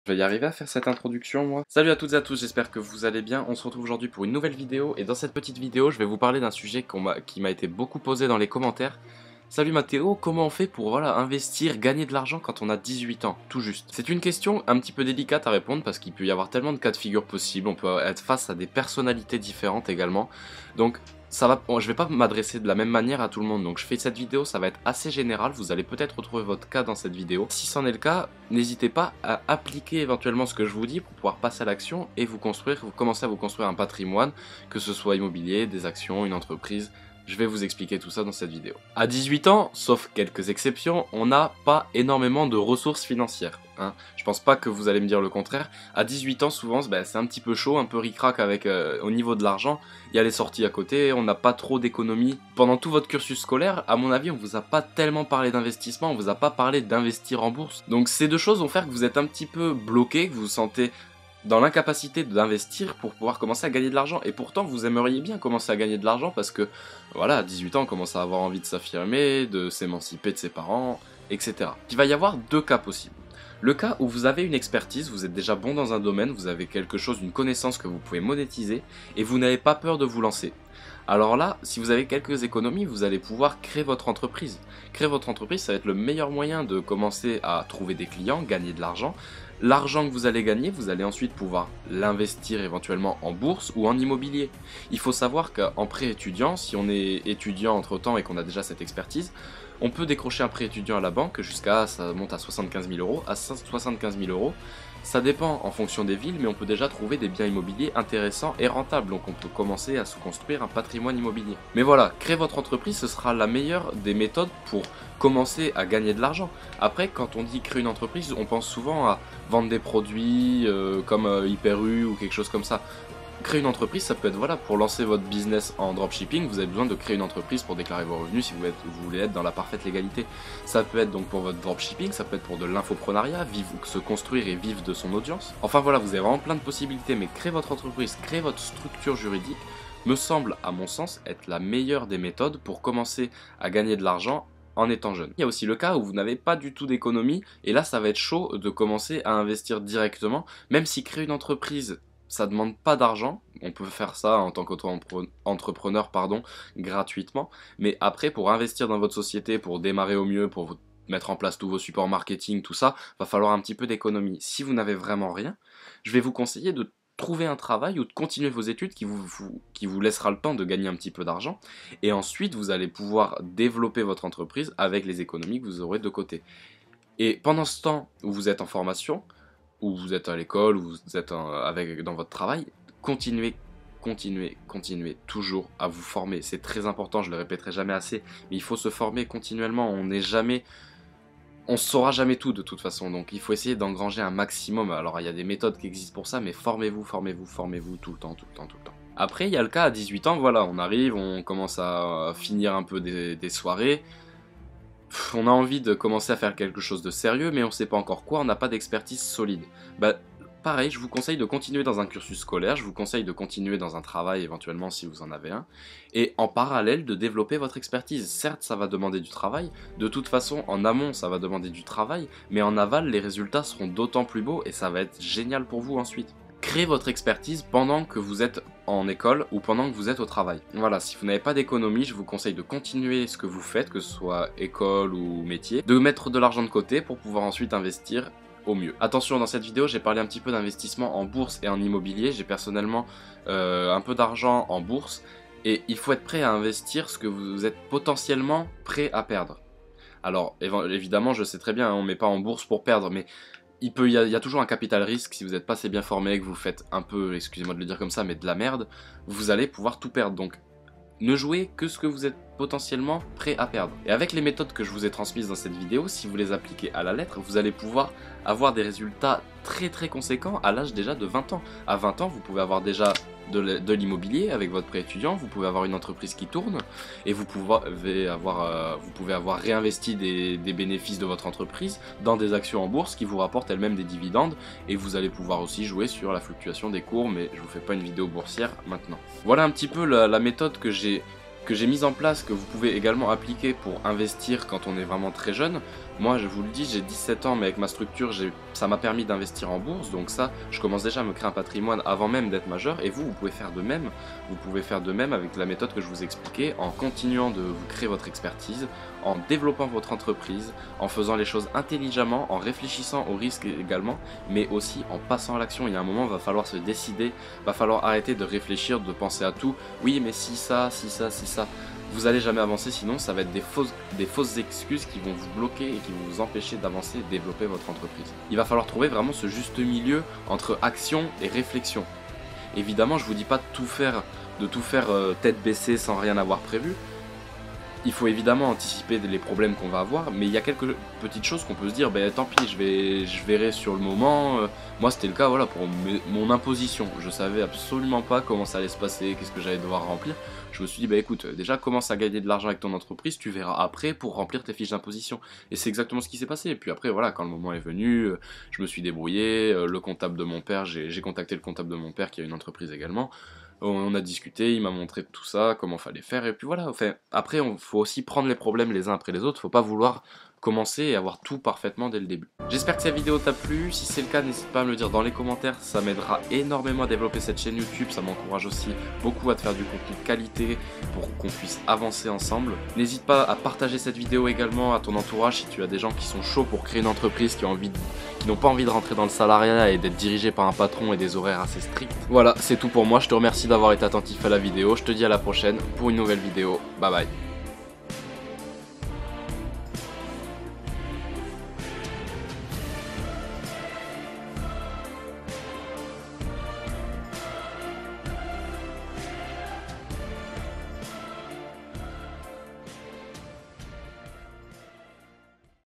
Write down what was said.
Je vais y arriver à faire cette introduction moi. Salut à toutes et à tous, j'espère que vous allez bien. On se retrouve aujourd'hui pour une nouvelle vidéo et dans cette petite vidéo je vais vous parler d'un sujet qui m'a été beaucoup posé dans les commentaires. Salut Mathéo, comment on fait pour investir, gagner de l'argent quand on a 18 ans, tout juste? C'est une question un petit peu délicate à répondre parce qu'il peut y avoir tellement de cas de figure possibles, on peut être face à des personnalités différentes également. Donc je vais pas m'adresser de la même manière à tout le monde, donc je fais cette vidéo, ça va être assez général, vous allez peut-être retrouver votre cas dans cette vidéo. Si c'en est le cas, n'hésitez pas à appliquer éventuellement ce que je vous dis pour pouvoir passer à l'action et vous commencer à vous construire un patrimoine, que ce soit immobilier, des actions, une entreprise. Je vais vous expliquer tout ça dans cette vidéo. À 18 ans, sauf quelques exceptions, on n'a pas énormément de ressources financières. Je pense pas que vous allez me dire le contraire. À 18 ans, souvent, c'est un petit peu chaud, un peu ric-rac avec au niveau de l'argent. Il y a les sorties à côté, on n'a pas trop d'économies. Pendant tout votre cursus scolaire, à mon avis, on vous a pas tellement parlé d'investissement, on vous a pas parlé d'investir en bourse. Donc ces deux choses vont faire que vous êtes un petit peu bloqué, que vous vous sentez dans l'incapacité d'investir pour pouvoir commencer à gagner de l'argent. Et pourtant, vous aimeriez bien commencer à gagner de l'argent parce que, voilà, à 18 ans, on commence à avoir envie de s'affirmer, de s'émanciper de ses parents, etc. Il va y avoir deux cas possibles. Le cas où vous avez une expertise, vous êtes déjà bon dans un domaine, vous avez quelque chose, une connaissance que vous pouvez monétiser, et vous n'avez pas peur de vous lancer. Alors là, si vous avez quelques économies, vous allez pouvoir créer votre entreprise. Créer votre entreprise, ça va être le meilleur moyen de commencer à trouver des clients, gagner de l'argent. L'argent que vous allez gagner, vous allez ensuite pouvoir l'investir éventuellement en bourse ou en immobilier. Il faut savoir qu'en prêt étudiant, si on est étudiant entre temps et qu'on a déjà cette expertise, on peut décrocher un prêt étudiant à la banque jusqu'à, ça monte à 75 000 euros. À 75 000 euros, ça dépend en fonction des villes, mais on peut déjà trouver des biens immobiliers intéressants et rentables. Donc on peut commencer à se construire un patrimoine immobilier. Mais voilà, créer votre entreprise, ce sera la meilleure des méthodes pour commencer à gagner de l'argent. Après, quand on dit créer une entreprise, on pense souvent à vendre des produits comme Hyper U ou quelque chose comme ça. Créer une entreprise, ça peut être pour lancer votre business en dropshipping, vous avez besoin de créer une entreprise pour déclarer vos revenus si vous voulez être dans la parfaite légalité. Ça peut être donc pour votre dropshipping, ça peut être pour de l'infoprenariat, se construire et vivre de son audience. Enfin voilà, vous avez vraiment plein de possibilités, mais créer votre entreprise, créer votre structure juridique, me semble, à mon sens, être la meilleure des méthodes pour commencer à gagner de l'argent en étant jeune. Il y a aussi le cas où vous n'avez pas du tout d'économie, et là ça va être chaud de commencer à investir directement, même si créer une entreprise, ça demande pas d'argent, on peut faire ça en tant qu'entrepreneur, gratuitement, mais après pour investir dans votre société, pour démarrer au mieux, pour mettre en place tous vos supports marketing, tout ça, va falloir un petit peu d'économie. Si vous n'avez vraiment rien, je vais vous conseiller de trouver un travail ou de continuer vos études qui vous laissera le temps de gagner un petit peu d'argent, et ensuite vous allez pouvoir développer votre entreprise avec les économies que vous aurez de côté. Et pendant ce temps où vous êtes en formation, ou vous êtes à l'école, ou vous êtes dans votre travail, continuez toujours à vous former. C'est très important, je le répéterai jamais assez, mais il faut se former continuellement. On saura jamais tout de toute façon, donc il faut essayer d'engranger un maximum. Alors il y a des méthodes qui existent pour ça, mais formez-vous tout le temps. Après, il y a le cas à 18 ans, voilà, on arrive, on commence à finir un peu des soirées. On a envie de commencer à faire quelque chose de sérieux, mais on ne sait pas encore quoi, on n'a pas d'expertise solide. Pareil, je vous conseille de continuer dans un cursus scolaire, je vous conseille de continuer dans un travail éventuellement si vous en avez un, et en parallèle de développer votre expertise. Certes, ça va demander du travail, de toute façon, en amont, ça va demander du travail, mais en aval, les résultats seront d'autant plus beaux et ça va être génial pour vous ensuite. Créez votre expertise pendant que vous êtes en école ou pendant que vous êtes au travail. Voilà, si vous n'avez pas d'économie, je vous conseille de continuer ce que vous faites, que ce soit école ou métier, de mettre de l'argent de côté pour pouvoir ensuite investir au mieux. Attention, dans cette vidéo, j'ai parlé un petit peu d'investissement en bourse et en immobilier. J'ai personnellement un peu d'argent en bourse et il faut être prêt à investir ce que vous êtes potentiellement prêt à perdre. Alors, évidemment, je sais très bien, on ne met pas en bourse pour perdre, mais il y a toujours un capital risque. Si vous n'êtes pas assez bien formé, que vous faites un peu, excusez-moi de le dire comme ça, mais de la merde, vous allez pouvoir tout perdre. Donc ne jouez que ce que vous êtes potentiellement prêt à perdre. Et avec les méthodes que je vous ai transmises dans cette vidéo, si vous les appliquez à la lettre, vous allez pouvoir avoir des résultats très conséquents à l'âge déjà de 20 ans. À 20 ans, vous pouvez avoir déjà de l'immobilier avec votre prêt étudiant, vous pouvez avoir une entreprise qui tourne, et vous pouvez avoir réinvesti des bénéfices de votre entreprise dans des actions en bourse qui vous rapportent elles-mêmes des dividendes, et vous allez pouvoir aussi jouer sur la fluctuation des cours, mais je vous fais pas une vidéo boursière maintenant. Voilà un petit peu la méthode que j'ai mise en place, que vous pouvez également appliquer pour investir quand on est vraiment très jeune. Moi, je vous le dis, j'ai 17 ans, mais avec ma structure, ça m'a permis d'investir en bourse. Donc ça, je commence déjà à me créer un patrimoine avant même d'être majeur. Et vous pouvez faire de même. Vous pouvez faire de même avec la méthode que je vous expliquais, en continuant de vous créer votre expertise, en développant votre entreprise, en faisant les choses intelligemment, en réfléchissant aux risques également, mais aussi en passant à l'action. Il y a un moment, il va falloir se décider, il va falloir arrêter de réfléchir, de penser à tout. Oui, mais si ça, si ça, si ça. Vous allez jamais avancer, sinon ça va être des fausses excuses qui vont vous bloquer et qui vont vous empêcher d'avancer et de développer votre entreprise. Il va falloir trouver vraiment ce juste milieu entre action et réflexion. Évidemment, je vous dis pas de tout faire tête baissée sans rien avoir prévu. Il faut évidemment anticiper les problèmes qu'on va avoir, mais il y a quelques petites choses qu'on peut se dire, ben tant pis, je verrai sur le moment. Moi c'était le cas, voilà, pour mon imposition. Je savais absolument pas comment ça allait se passer, qu'est-ce que j'allais devoir remplir. Je me suis dit, bah écoute, déjà commence à gagner de l'argent avec ton entreprise, tu verras après pour remplir tes fiches d'imposition. Et c'est exactement ce qui s'est passé. Et puis après, voilà, quand le moment est venu, je me suis débrouillé, le comptable de mon père, j'ai contacté le comptable de mon père qui a une entreprise également. On a discuté, il m'a montré tout ça, comment fallait faire, et puis voilà. Enfin, après, il faut aussi prendre les problèmes les uns après les autres, faut pas vouloir commencer et avoir tout parfaitement dès le début. J'espère que cette vidéo t'a plu, si c'est le cas, n'hésite pas à me le dire dans les commentaires, ça m'aidera énormément à développer cette chaîne YouTube, ça m'encourage aussi beaucoup à te faire du contenu de qualité pour qu'on puisse avancer ensemble. N'hésite pas à partager cette vidéo également à ton entourage si tu as des gens qui sont chauds pour créer une entreprise, qui n'ont pas envie de rentrer dans le salariat et d'être dirigés par un patron et des horaires assez stricts. Voilà, c'est tout pour moi, je te remercie d'avoir été attentif à la vidéo, je te dis à la prochaine pour une nouvelle vidéo, bye bye.